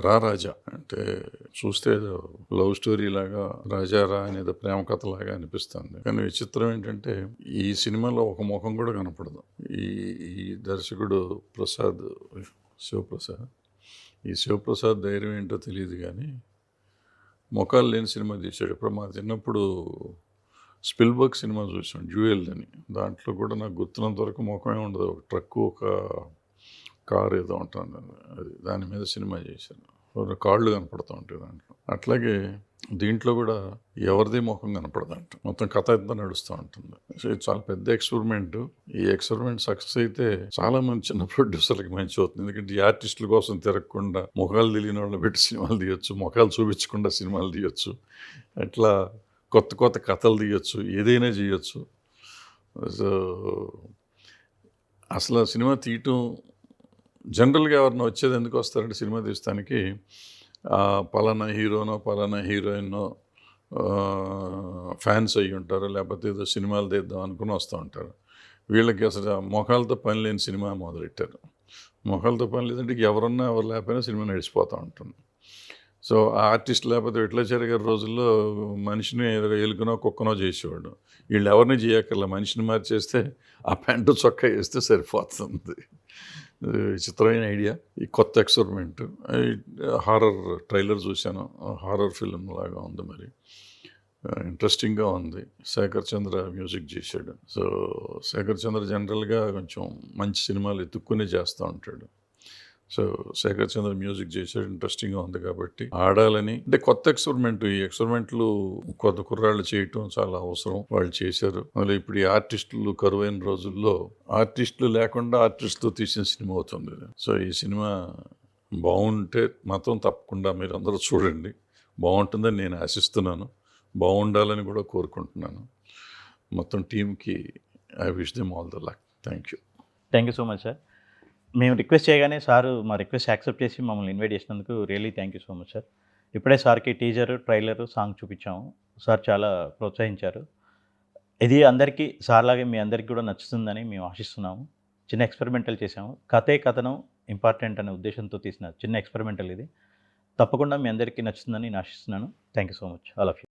రా రాజా అంటే చూస్తే ఏదో లవ్ స్టోరీ లాగా రాజారా అనేది ప్రేమ కథ లాగా అనిపిస్తుంది. కానీ విచిత్రం ఏంటంటే ఈ సినిమాలో ఒక ముఖం కూడా కనపడదు. ఈ ఈ దర్శకుడు శివప్రసాద్ ఈ శివప్రసాద్ ధైర్యం ఏంటో తెలియదు కానీ ముఖాలు లేని సినిమా తీశాడు. ఇప్పుడు మా చిన్నప్పుడు స్పిల్బర్గ్ సినిమా చూసాం డ్యూయల్ అని. దాంట్లో కూడా నాకు గుర్తున్నంత వరకు ముఖమే ఉండదు. ఒక ట్రక్కు ఒక కారు ఏదో ఉంటుంది, అది దాని మీద సినిమా చేశాను. కాళ్ళు కనపడుతూ ఉంటాయి దాంట్లో. అట్లాగే దీంట్లో కూడా ఎవరిది ముఖం కనపడదంట, మొత్తం కథ అంతా నడుస్తూ ఉంటుంది. సో ఇది చాలా పెద్ద ఎక్స్పెరిమెంట్. ఈ ఎక్స్పెరిమెంట్ సక్సెస్ అయితే చాలా మంది చిన్న ప్రొడ్యూసర్లకి మంచి అవుతుంది. ఎందుకంటే ఈ ఆర్టిస్టుల కోసం తిరగకుండా ముఖాలు తెలియని వాళ్ళని పెట్టి సినిమాలు తీయొచ్చు, ముఖాలు చూపించకుండా సినిమాలు తీయొచ్చు, అట్లా కొత్త కొత్త కథలు తీయొచ్చు, ఏదైనా చేయొచ్చు. సో అసలు సినిమా తీయటం జనరల్గా ఎవరినో వచ్చేది ఎందుకు వస్తారంటే సినిమా తీస్తానికి పలానా హీరోనో పలానా హీరోయిన్నో ఫ్యాన్స్ అయ్యి ఉంటారు, లేకపోతే ఏదో సినిమాలు తీద్దాం అనుకుని వస్తూ ఉంటారు. వీళ్ళకి అసలు మొఖాలతో పని లేని సినిమా మొదలెట్టారు. మొఖాలతో పని లేదంటే ఎవరున్నా ఎవరు లేకపోయినా సినిమా నడిచిపోతూ ఉంటుంది. సో ఆ ఆర్టిస్ట్ లేకపోతే విఠలాచార్య గారి రోజుల్లో మనిషిని ఎలుకనో కుక్కనో చేసేవాడు. వీళ్ళు ఎవరిని చేయక్కర్లా, మనిషిని మార్చేస్తే ఆ ప్యాంటు చొక్కా వేస్తే సరిపోతుంది. విచిత్రమైన ఐడియా, ఈ కొత్త ఎక్స్పెరిమెంట్. హారర్ ట్రైలర్ చూశాను, హారర్ ఫిల్మ్ లాగా ఉంది, మరి ఇంట్రెస్టింగ్గా ఉంది. శేఖర్ చంద్ర మ్యూజిక్ చేశాడు. సో శేఖర్ చంద్ర జనరల్గా కొంచెం మంచి సినిమాలు ఎత్తుక్కునే చేస్తూ ఉంటాడు. సో శేఖర్ చంద్ర మ్యూజిక్ చేశాడు, ఇంట్రెస్టింగ్గా ఉంది. కాబట్టి ఆడాలని అంటే కొత్త ఎక్స్పెరిమెంట్. ఈ ఎక్స్పెరిమెంట్లు కొత్త కుర్రాళ్ళు చేయటం చాలా అవసరం, వాళ్ళు చేశారు. మళ్ళీ ఇప్పుడు ఈ ఆర్టిస్టులు కరువైన రోజుల్లో ఆర్టిస్టులు లేకుండా ఆర్టిస్టుతో తీసిన సినిమా అవుతుంది. సో ఈ సినిమా బాగుంటే మాత్రం తప్పకుండా మీరు అందరూ చూడండి. బాగుంటుందని నేను ఆశిస్తున్నాను, బాగుండాలని కూడా కోరుకుంటున్నాను. మొత్తం టీంకి I wish them all the luck. Thank you so much sir. మేము రిక్వెస్ట్ చేయగానే సారు మా రిక్వెస్ట్ యాక్సెప్ట్ చేసి మమ్మల్ని ఇన్వైట్ చేసినందుకు really thank you so much sir. ఇప్పుడే సార్కి టీజర్, ట్రైలర్, సాంగ్ చూపించాము. సార్ చాలా ప్రోత్సహించారు. ఇది అందరికీ సార్లాగే మీ అందరికీ కూడా నచ్చుతుందని మేము ఆశిస్తున్నాము. చిన్న ఎక్స్పెరిమెంటల్ చేసాము. కథనం ఇంపార్టెంట్ అనే ఉద్దేశంతో తీసిన చిన్న ఎక్స్పెరిమెంటల్ ఇది. తప్పకుండా మీ అందరికీ నచ్చుతుందని నేను ఆశిస్తున్నాను. Thank you so much all of you.